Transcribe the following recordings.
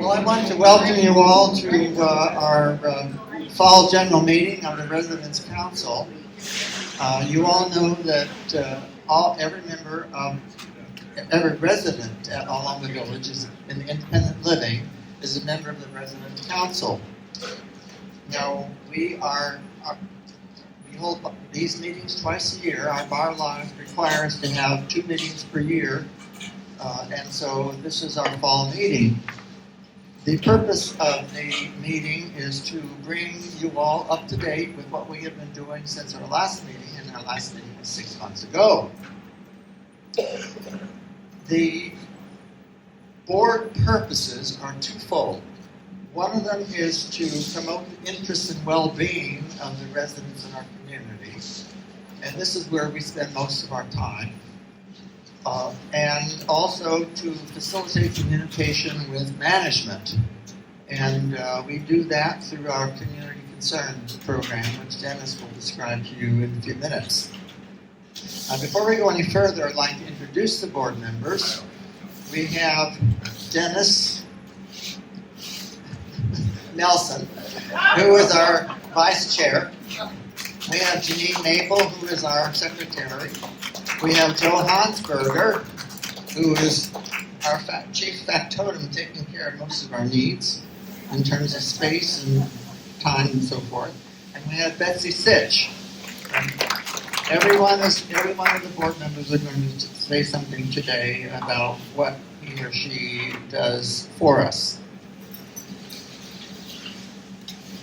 Well, I want to welcome you all to our fall general meeting of the Residents Council. You all know that every resident along the village is in independent living is a member of the Residents Council. Now we hold these meetings twice a year. Our bylaws require us to have 2 meetings per year, and so this is our fall meeting. The purpose of the meeting is to bring you all up to date with what we have been doing since our last meeting, and our last meeting was 6 months ago. The board purposes are twofold. One of them is to promote the interests and well-being of the residents in our community, and this is where we spend most of our time. And also to facilitate communication with management. And we do that through our Community Concerns program, which Dennis will describe to you in a few minutes. Before we go any further, I'd like to introduce the board members. We have Dennis Nelson, who is our vice chair. We have Janine Maple, who is our secretary. We have Joe Hansberger, who is our chief factotum, taking care of most of our needs in terms of space and time and so forth. And we have Betsy Sitch. Every one of the board members are going to say something today about what he or she does for us.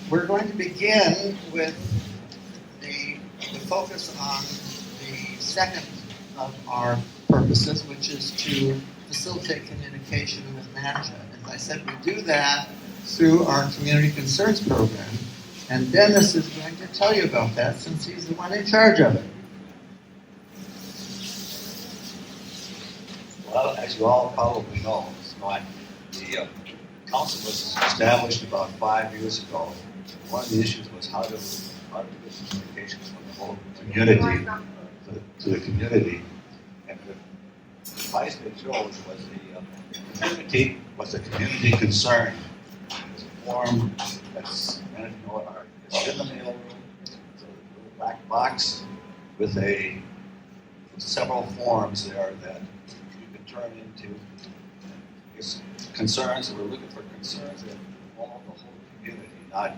We're going to begin with the focus on the second of our purposes, which is to facilitate communication with management. As I said, we do that through our Community Concerns program, and Dennis is going to tell you about that since he's the one in charge of it. Well, as you all probably know, the council was established about 5 years ago. One of the issues was how to get communications from the whole community to the community, and the advice they chose was the community concern. It's a form that's, I don't know, it's in the mail room. It's a little black box with several forms there that you can turn into concerns. We're looking for concerns that involve the whole community, not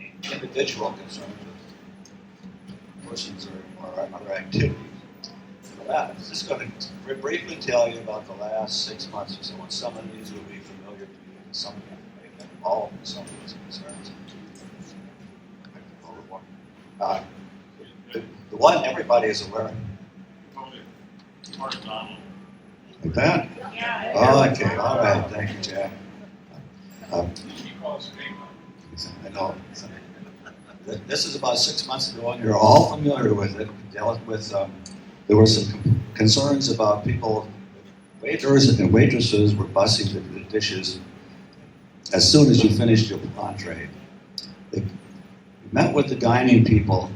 any individual concerns with persons or other activities. I'm just going to very briefly tell you about the last 6 months or so, and some of these will be familiar to you, and some of them may have been involved in some of these concerns. The one everybody is aware of. Like that? Yeah. Oh, okay, all right, thank you, Jack. I know. This is about 6 months ago, and you're all familiar with it. Dealt with. There were some concerns about people, waiters and waitresses were bussing the dishes as soon as you finished your entree. They met with the dining people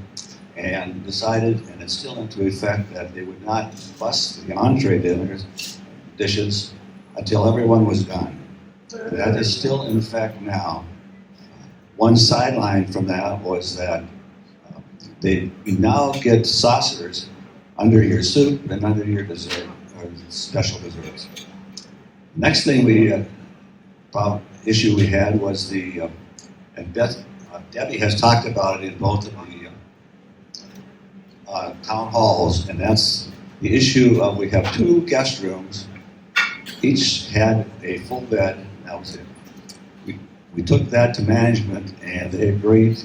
and decided, and it's still into effect, that they would not bus the entree dishes until everyone was done. That is still in effect now. One sideline from that was that you now get saucers under your soup and under your dessert, or special desserts. Next thing issue we had was and Debbie has talked about it in both of the town halls, and that's the issue of we have 2 guest rooms. Each had a full bed. That was it. We took that to management, and they agreed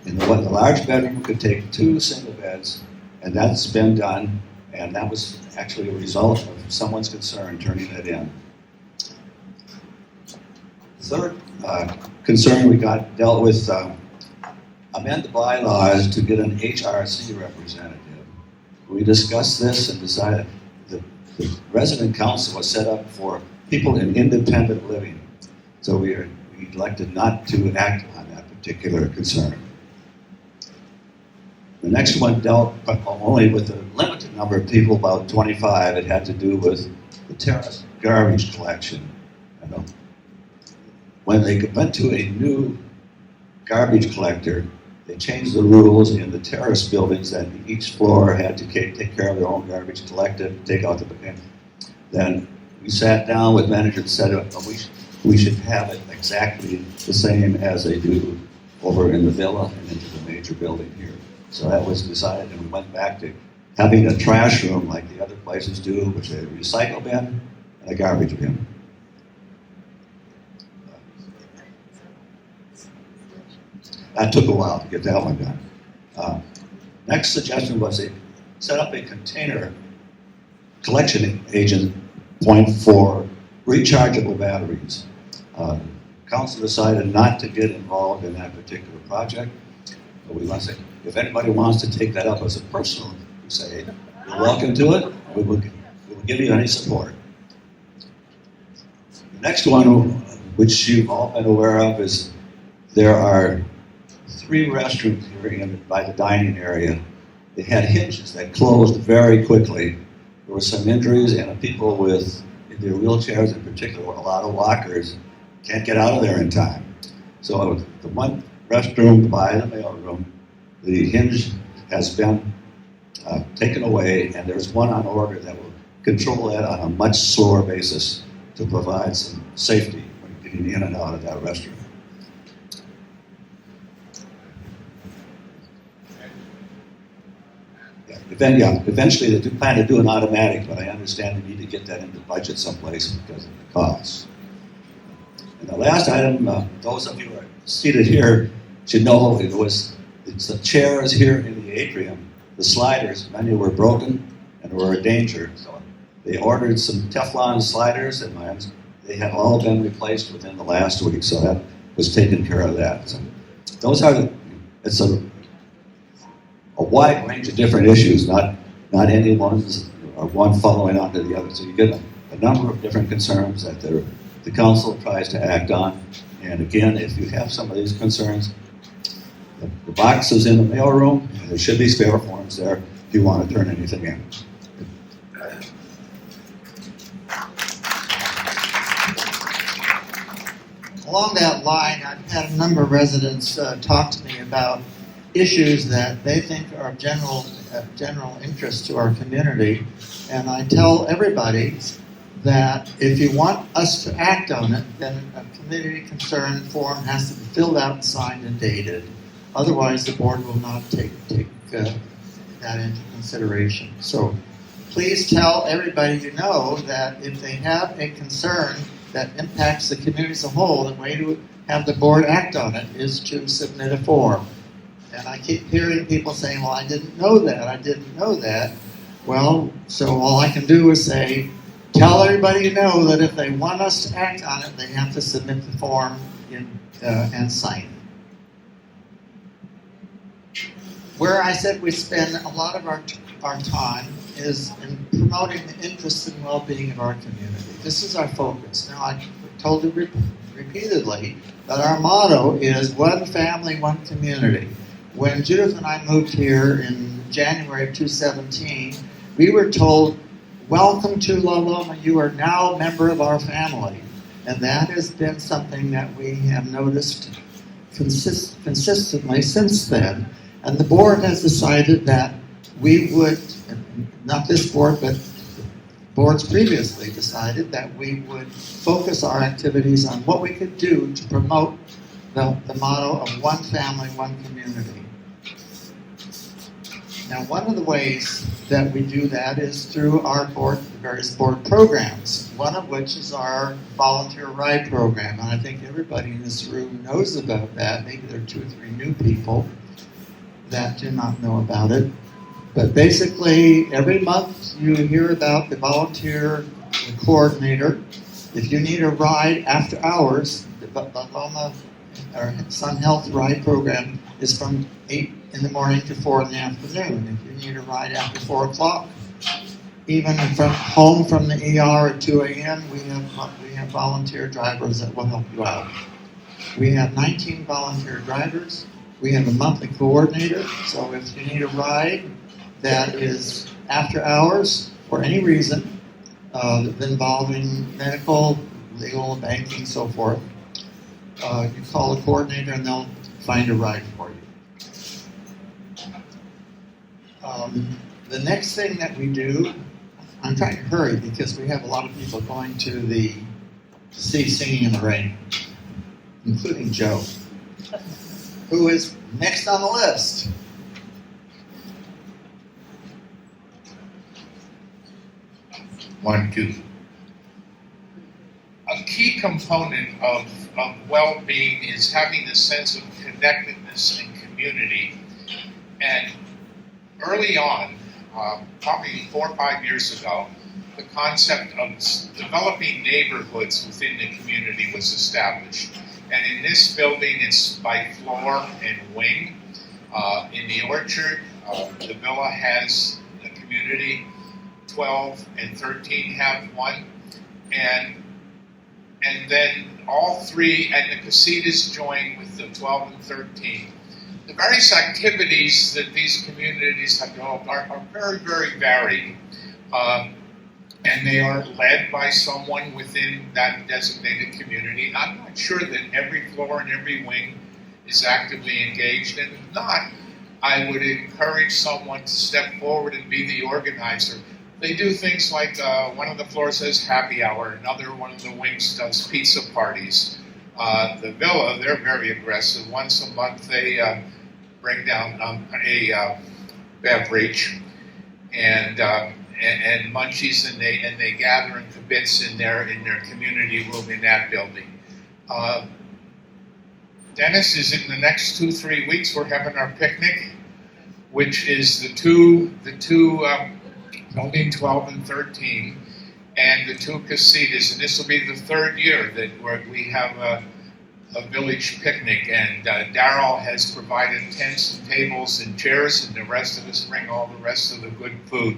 the large bedroom could take 2 single beds. And that's been done, and that was actually a result of someone's concern turning it in. Third concern we dealt with, amend the bylaws to get an HRC representative. We discussed this and decided that the resident council was set up for people in independent living. So we elected not to act on that particular concern. The next one dealt only with a limited number of people, about 25. It had to do with the terrace garbage collection. I know. When they went to a new garbage collector, they changed the rules in the terrace buildings that each floor had to take care of their own garbage, collect it, take out the bin. Then we sat down with managers and said, oh, we should have it exactly the same as they do over in the villa and into the major building here. So that was decided, and we went back to having a trash room like the other places do, which is a recycle bin and a garbage bin. That took a while to get that one done. Next suggestion was to set up a container collection agent point for rechargeable batteries. Council decided not to get involved in that particular project, but we want to say, if anybody wants to take that up as a personal crusade, you're welcome to it. We will give you any support. The next one, which you've all been aware of, is there are 3 restrooms here by the dining area. They had hinges that closed very quickly. There were some injuries, and people with in their wheelchairs in particular, a lot of walkers, can't get out of there in time. So the one restroom by the mailroom, the hinge has been taken away, and there's one on order that will control that on a much slower basis to provide some safety when getting in and out of that restroom. Eventually they do plan to do an automatic, but I understand they need to get that into budget someplace because of the costs. And the last item, those of you who are seated here should know it's the chairs here in the atrium. The sliders, many were broken and were a danger. So they ordered some Teflon sliders, and they have all been replaced within the last week. So that was taken care of that. So those are it's a wide range of different issues, not any ones or one following on to the other. So you get a number of different concerns that the council tries to act on. And again, if you have some of these concerns, the box is in the mailroom, and there should be spare forms there if you want to turn anything in. Along that line, I've had a number of residents talk to me about issues that they think are of general interest to our community, and I tell everybody that if you want us to act on it, then a community concern form has to be filled out, signed, and dated. Otherwise, the board will not take that into consideration. So please tell everybody you know that if they have a concern that impacts the community as a whole, the way to have the board act on it is to submit a form. And I keep hearing people saying, well, I didn't know that. Well, so all I can do is say, tell everybody you know that if they want us to act on it, they have to submit the form and sign it. Where I said we spend a lot of our time is in promoting the interests and well-being of our community. This is our focus. Now, I told you repeatedly that our motto is one family, one community. When Judith and I moved here in January of 2017, we were told, welcome to La Loma, you are now a member of our family. And that has been something that we have noticed consistently since then. And the board has decided that we would, not this board, but boards previously decided that we would focus our activities on what we could do to promote the motto of one family, one community. Now, one of the ways that we do that is through our board, the various board programs, one of which is our volunteer ride program. And I think everybody in this room knows about that. Maybe there are 2 or 3 new people that do not know about it. But basically, every month you hear about the volunteer coordinator. If you need a ride after hours, the Loma or Sun Health Ride program is from 8 in the morning to 4 in the afternoon. If you need a ride after 4 o'clock, even from home from the ER at 2 a.m., we have volunteer drivers that will help you out. We have 19 volunteer drivers. We have a monthly coordinator, so if you need a ride that is after hours for any reason involving medical, legal, banking, so forth. You call a coordinator and they'll find a ride for you. The next thing that we do, I'm trying to hurry because we have a lot of people going to see Singing in the Rain, including Joe, who is next on the list. One, two. A key component of well-being is having a sense of connectedness and community. And early on, probably 4 or 5 years ago, the concept of developing neighborhoods within the community was established. And in this building, it's by floor and wing. In the orchard, the villa has a community. 12 and 13 have one, and then all three, and the casitas join with the 12 and 13. The various activities that these communities have developed are very, very varied, and they are led by someone within that designated community. I'm not sure that every floor and every wing is actively engaged, and if not, I would encourage someone to step forward and be the organizer. They do things like one of the floors says happy hour, another one of the wings does pizza parties. The villa, they're very aggressive. Once a month they bring down a beverage and munchies, and they gather in bits in their community room in that building. Dennis, is in the next 2-3 weeks we're having our picnic, which is the two building 12 and 13, and the 2 casitas, and this will be the 3rd year that we have a village picnic, and Darryl has provided tents and tables and chairs, and the rest of us bring all the rest of the good food.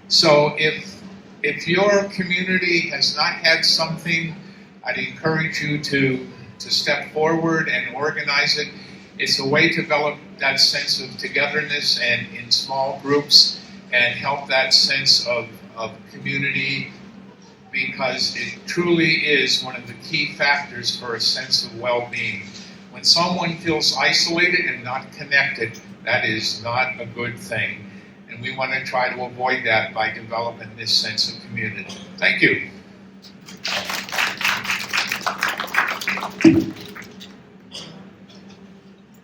So if your community has not had something, I'd encourage you to step forward and organize it. It's a way to develop that sense of togetherness and in small groups, and help that sense of community, because it truly is one of the key factors for a sense of well-being. When someone feels isolated and not connected, that is not a good thing. And we want to try to avoid that by developing this sense of community. Thank you.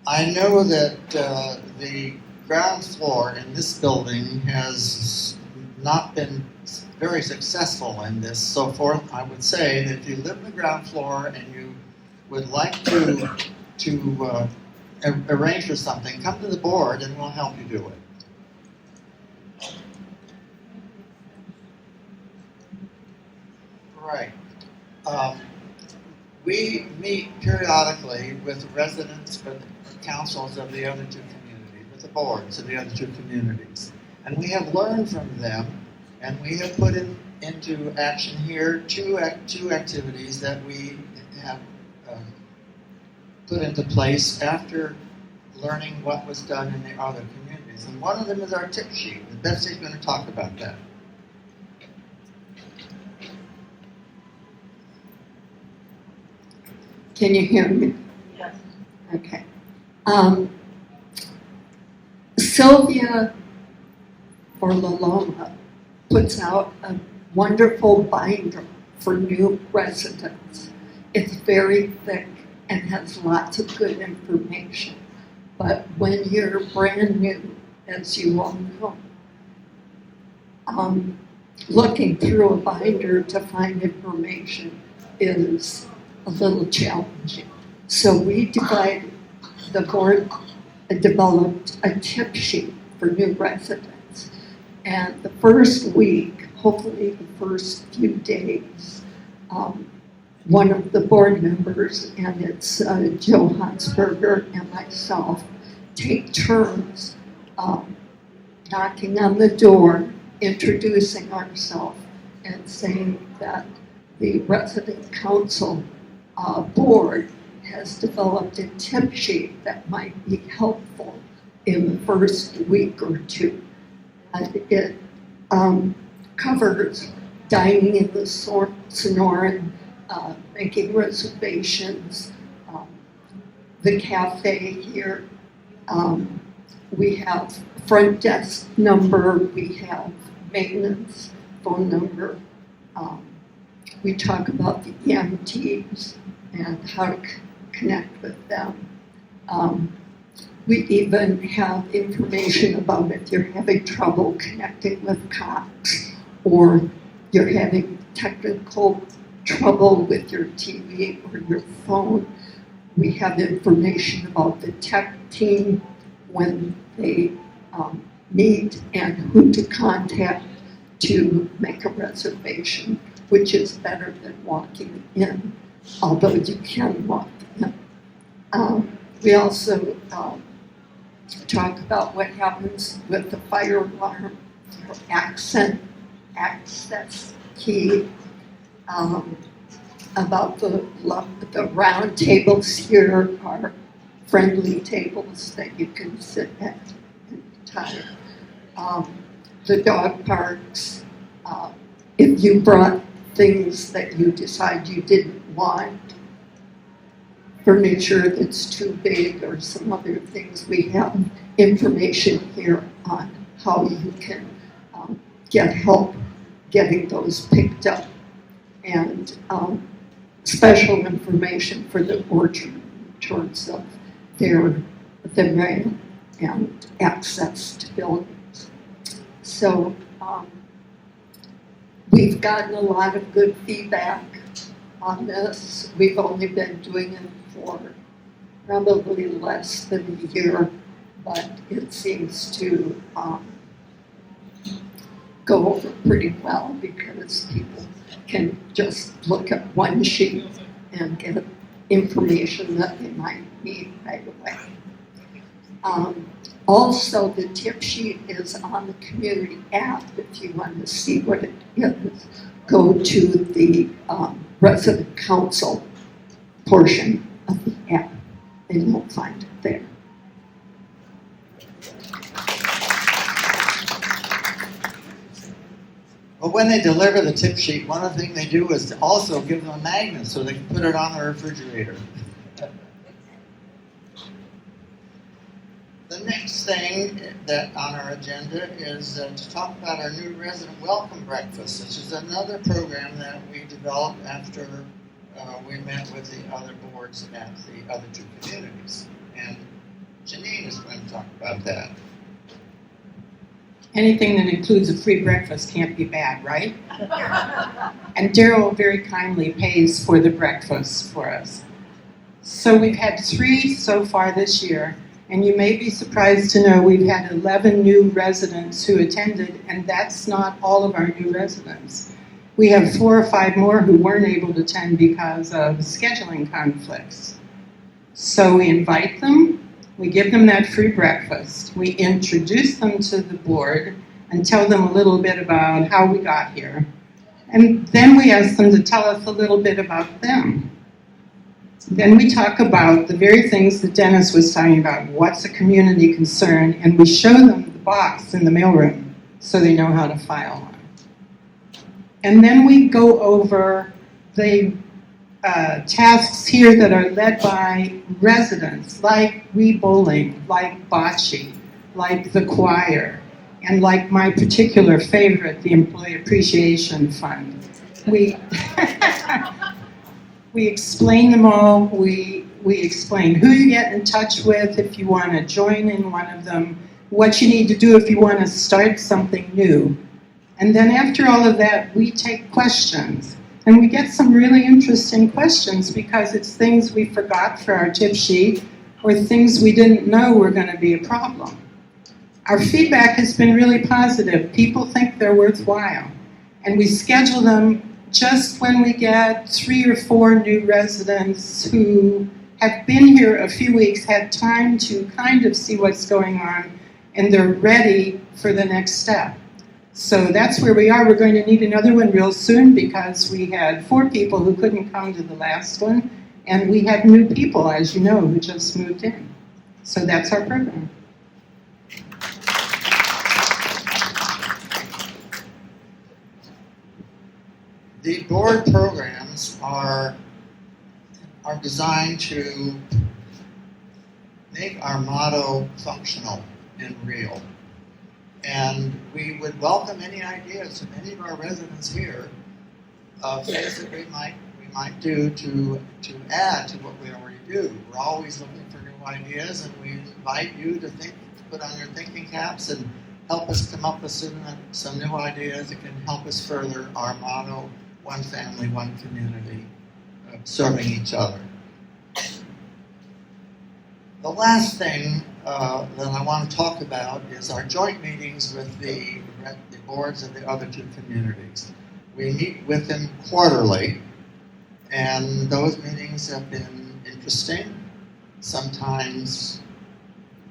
I know that the ground floor in this building has not been very successful in this so forth. I would say that if you live in the ground floor and you would like to arrange for something, come to the board and we'll help you do it. Right. We meet periodically with residents, with councils of the other 2 communities, with the boards of the other 2 communities. And we have learned from them, and we have put into action here two activities that we have put into place after learning what was done in the other communities. And one of them is our tip sheet, and Betsy's going to talk about that. Can you hear me? Yes. Okay. Sylvia or Loma puts out a wonderful binder for new residents. It's very thick and has lots of good information. But when you're brand new, as you all know, looking through a binder to find information is a little challenging. So the board developed a tip sheet for new residents. And the first week, hopefully the first few days, one of the board members, and it's Joe Hansberger and myself, take turns knocking on the door, introducing ourselves, and saying that the Residents Council board has developed a tip sheet that might be helpful in the first week or 2. And it covers dining in the Sonoran making reservations, the cafe here. We have front desk number, we have maintenance phone number. We talk about the EMTs and how to connect with them. We even have information about if you're having trouble connecting with Cox or you're having technical trouble with your TV or your phone. We have information about the tech team when they meet and who to contact to make a reservation, which is better than walking in, although you can walk in. We also talk about what happens with the fire alarm, access key, about the round tables here are friendly tables that you can sit at any time. The dog parks, if you brought things that you decide you didn't want, furniture that's too big or some other things, we have information here on how you can get help getting those picked up, and special information for the orchard in terms of the mail and access to buildings. So we've gotten a lot of good feedback on this. We've only been doing it for probably less than a year, but it seems to go over pretty well because people can just look at one sheet and get information that they might need right away. Also, the tip sheet is on the community app. If you want to see what it is, go to the resident council portion of the app and you'll find it there. But when they deliver the tip sheet, one of the things they do is to also give them a magnet so they can put it on the refrigerator. The next thing that on our agenda is to talk about our new resident welcome breakfast. This is another program that we developed after we met with the other boards at the other two communities. And Janine is going to talk about that. Anything that includes a free breakfast can't be bad, right? And Daryl very kindly pays for the breakfast for us. So we've had 3 so far this year, and you may be surprised to know we've had 11 new residents who attended, and that's not all of our new residents. We have 4 or 5 more who weren't able to attend because of scheduling conflicts. So we invite them. We give them that free breakfast. We introduce them to the board and tell them a little bit about how we got here. And then we ask them to tell us a little bit about them. Then we talk about the very things that Dennis was talking about, what's a community concern, and we show them the box in the mailroom so they know how to file one. And then we go over the tasks here that are led by residents, like re-bowling, like bocce, like the choir, and like my particular favorite, the Employee Appreciation Fund. We explain them all. We explain who you get in touch with if you want to join in one of them, what you need to do if you want to start something new. And then after all of that, we take questions. And we get some really interesting questions because it's things we forgot for our tip sheet or things we didn't know were going to be a problem. Our feedback has been really positive. People think they're worthwhile. And we schedule them just when we get 3 or 4 new residents who have been here a few weeks, had time to kind of see what's going on, and they're ready for the next step. So that's where we are. We're going to need another one real soon because we had 4 people who couldn't come to the last one, and we had new people, as you know, who just moved in. So that's our program. The board programs are designed to make our motto functional and real. And we would welcome any ideas from any of our residents here of things that we might do to add to what we already do. We're always looking for new ideas, and we invite you to put on your thinking caps and help us come up with some new ideas that can help us further our motto, one family, one community, serving each other. The last thing that I want to talk about is our joint meetings with the boards of the other two communities. We meet with them quarterly, and those meetings have been interesting, sometimes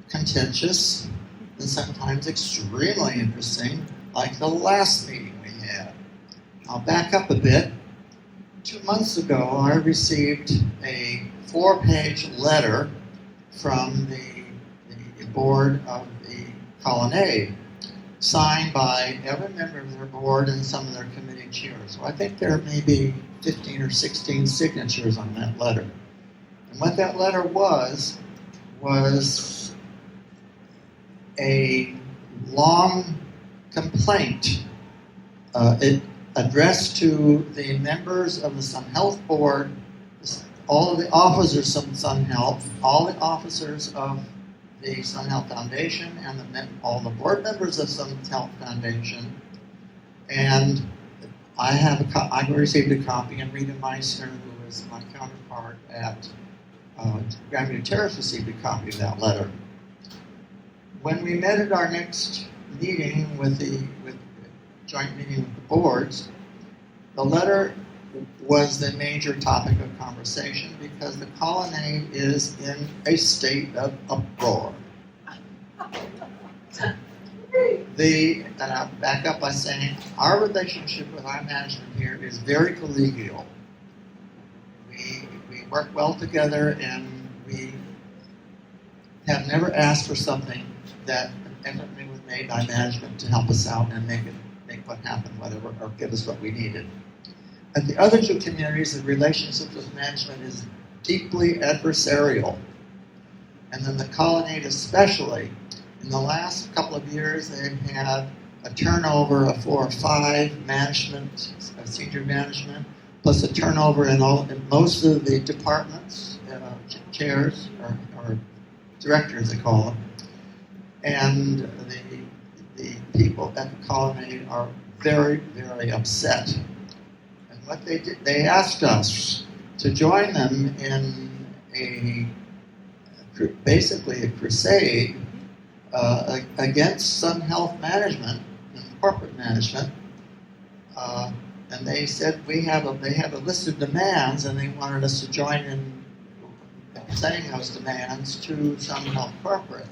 contentious, and sometimes extremely interesting, like the last meeting we had. I'll back up a bit. 2 months ago, I received a 4-page letter from the board of the Colonnade, signed by every member of their board and some of their committee chairs. So I think there may be 15 or 16 signatures on that letter. And what that letter was a long complaint addressed to the members of the Sun Health Board, all of the officers of Sun Health, all the officers of the Sun Health Foundation, and all the board members of Sun Health Foundation. And I received a copy, and Rita Meissner, who is my counterpart at Grandview Terrace, received a copy of that letter. When we met at our next meeting with the joint meeting with the boards, the letter was the major topic of conversation because the Colonnade is in a state of uproar. And I'll back up by saying our relationship with our management here is very collegial. We work well together, and we have never asked for something that an effort was made by management to help us out and make what happened, whatever, or give us what we needed. At the other two communities, the relationship with management is deeply adversarial. And then the Colonnade especially, in the last couple of years, they've had a turnover of 4 or 5 senior management, plus a turnover in most of the departments, chairs, or directors, they call them. And the people at the Colonnade are very, very upset. And what they did, they asked us to join them in basically a crusade against Sun Health management and corporate management. And they said they have a list of demands, and they wanted us to join in presenting those demands to Sun Health corporate.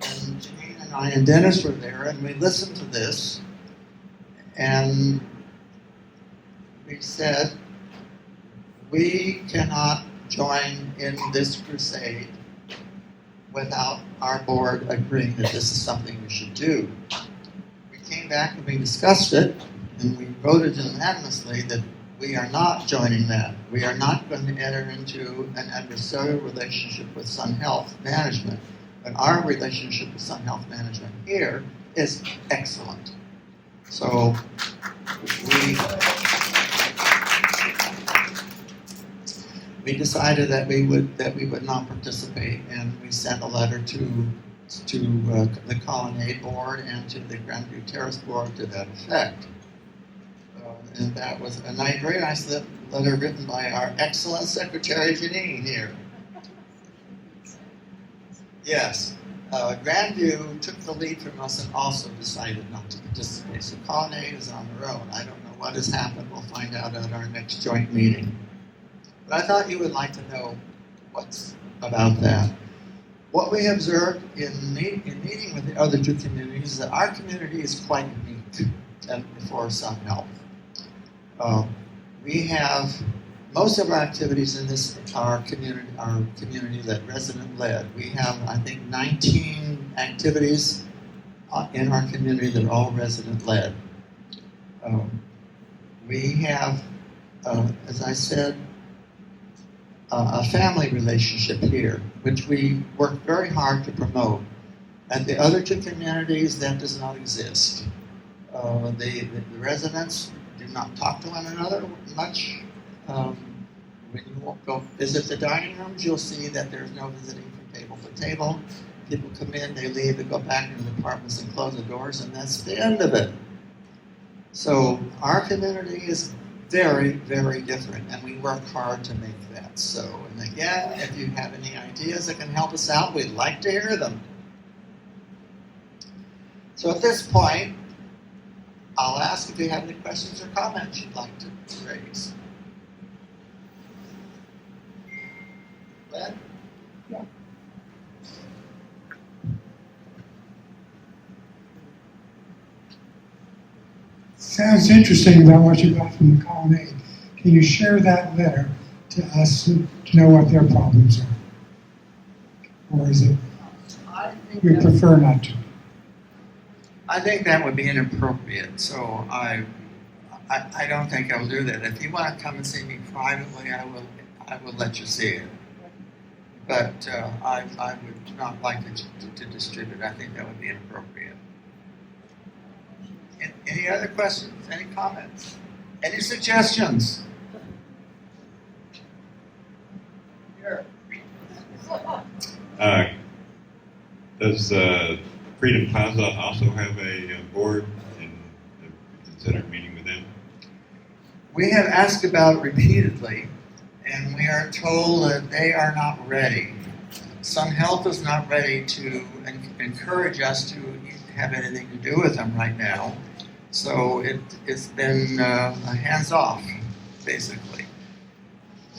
And Janine and I and Dennis were there, and we listened to this, and we said, we cannot join in this crusade without our board agreeing that this is something we should do. We came back and we discussed it, and we voted unanimously that we are not joining that. We are not going to enter into an adversarial relationship with Sun Health management. But our relationship with Sun Health management here is excellent. So we decided that we would not participate, and we sent a letter to the Colonnade board and to the Grandview Terrace board to that effect. And that was a very nice letter written by our excellent secretary Janine here. Yes, Grandview took the lead from us and also decided not to participate. So Colonnade is on their own. I don't know what has happened. We'll find out at our next joint meeting. But I thought you would like to know what's about that. What we observed in meeting with the other two communities is that our community is quite unique for Sun Health. We have most of our activities in our community that resident led. We have, I think, 19 activities in our community that are all resident led. We have, as I said, a family relationship here, which we work very hard to promote. At the other two communities, that does not exist. The residents do not talk to one another much. When you go visit the dining rooms, you'll see that there's no visiting from table to table. People come in, they leave, they go back into the apartments and close the doors, and that's the end of it. So our community is very, very different, and we work hard to make that so. And again, if you have any ideas that can help us out, we'd like to hear them. So at this point, I'll ask if you have any questions or comments you'd like to raise. Glenn? Sounds interesting about what you got from the colonnade. Can you share that letter to us to know what their problems are? Or is it, we prefer not to? I think that would be inappropriate, so I don't think I'll do that. If you want to come and see me privately, I will let you see it. But I would not like to distribute. I think that would be inappropriate. Any other questions? Any comments? Any suggestions? Here. Does Freedom Plaza also have a board, and consider meeting with them? We have asked about it repeatedly, and we are told that they are not ready. Sun Health is not ready to encourage us to have anything to do with them right now. So it's been hands off, basically.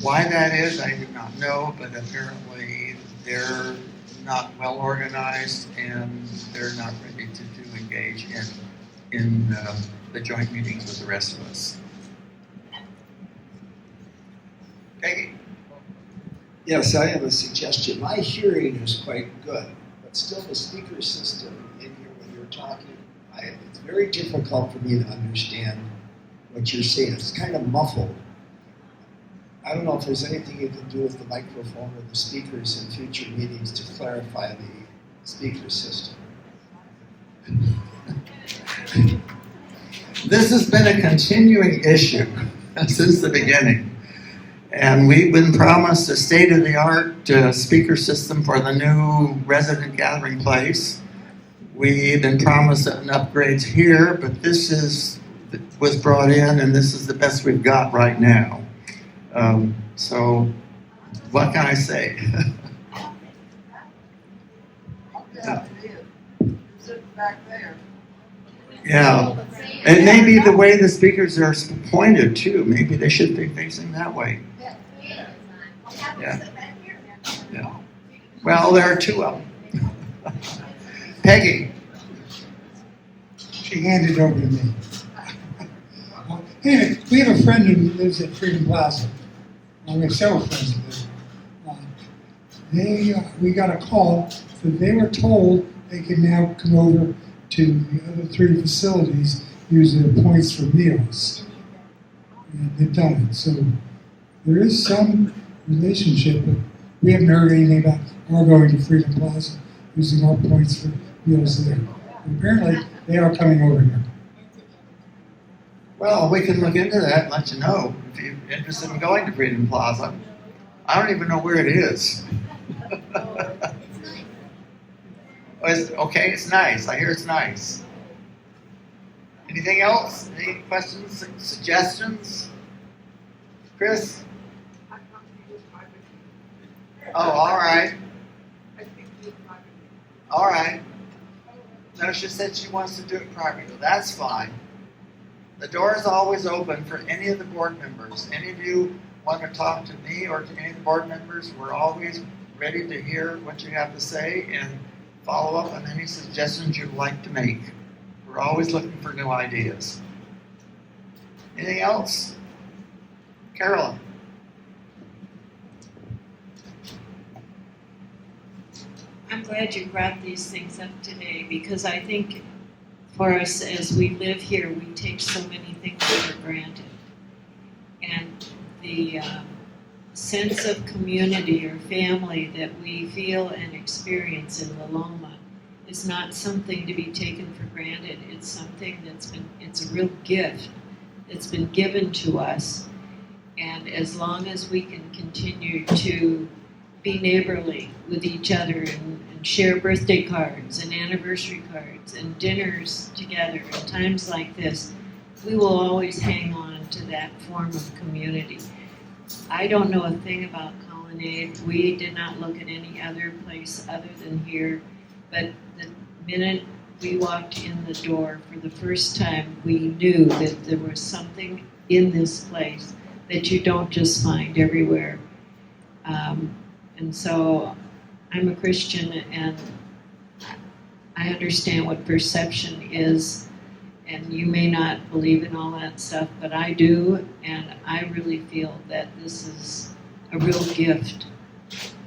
Why that is, I do not know, but apparently they're not well organized and they're not ready to engage in the joint meetings with the rest of us. Peggy? Yes, I have a suggestion. My hearing is quite good, but still the speaker system in here when you're talking, it's very difficult for me to understand what you're saying. It's kind of muffled. I don't know if there's anything you can do with the microphone or the speakers in future meetings to clarify the speaker system. This has been a continuing issue since the beginning. And we've been promised a state-of-the-art speaker system for the new resident gathering place. We've been promised an upgrades here, but this was brought in, and this is the best we've got right now. So, what can I say? Yeah, and maybe the way the speakers are pointed too. Maybe they should be facing that way. Yeah. Yeah. Well, there are two of them. Peggy. She handed it over to me. Hey, we have a friend who lives at Freedom Plaza. We have several friends who live. We got a call that they were told they can now come over to the other three facilities using their points for meals. And they've done it. So there is some relationship, but we haven't heard anything about our going to Freedom Plaza using our points for meals there. And apparently, they are coming over here. Well, we can look into that and let you know if you're interested in going to Freedom Plaza. I don't even know where it is. Okay, it's nice. I hear it's nice. Anything else? Any questions, suggestions? Chris? Oh, all right. All right. No, she said she wants to do it privately. That's fine. The door is always open for any of the board members. Any of you want to talk to me or to any of the board members, we're always ready to hear what you have to say and follow up on any suggestions you'd like to make. We're always looking for new ideas. Anything else? Carolyn? I'm glad you brought these things up today because I think for us as we live here, we take so many things for granted. And the sense of community or family that we feel and experience in the Loma is not something to be taken for granted. It's something it's a real gift that's been given to us. And as long as we can continue to be neighborly with each other and share birthday cards and anniversary cards and dinners together and times like this, we will always hang on to that form of community. I don't know a thing about Colonnade. We did not look at any other place other than here. But the minute we walked in the door for the first time, we knew that there was something in this place that you don't just find everywhere. And so I'm a Christian, and I understand what perception is, and you may not believe in all that stuff, but I do, and I really feel that this is a real gift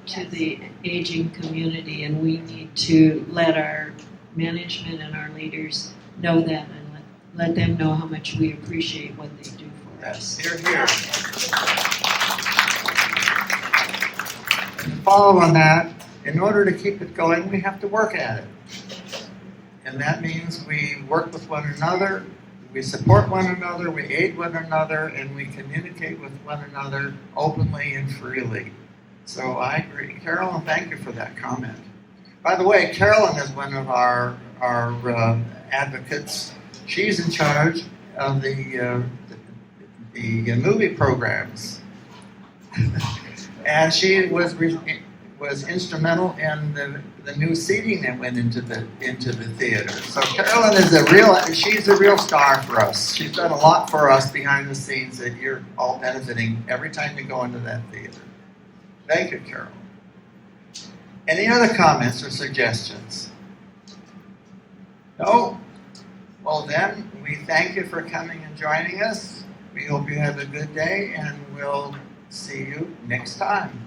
to the aging community, and we need to let our management and our leaders know that, and let them know how much we appreciate what they do for us. Hear, hear. To follow on that, in order to keep it going, we have to work at it. And that means we work with one another, we support one another, we aid one another, and we communicate with one another openly and freely. So I agree. Carolyn, thank you for that comment. By the way, Carolyn is one of our advocates. She's in charge of the movie programs. And she was instrumental in the new seating that went into the theater. So Carolyn is she's a real star for us. She's done a lot for us behind the scenes that you're all benefiting every time you go into that theater. Thank you, Carol. Any other comments or suggestions? No? Well then, we thank you for coming and joining us. We hope you have a good day, and we'll see you next time.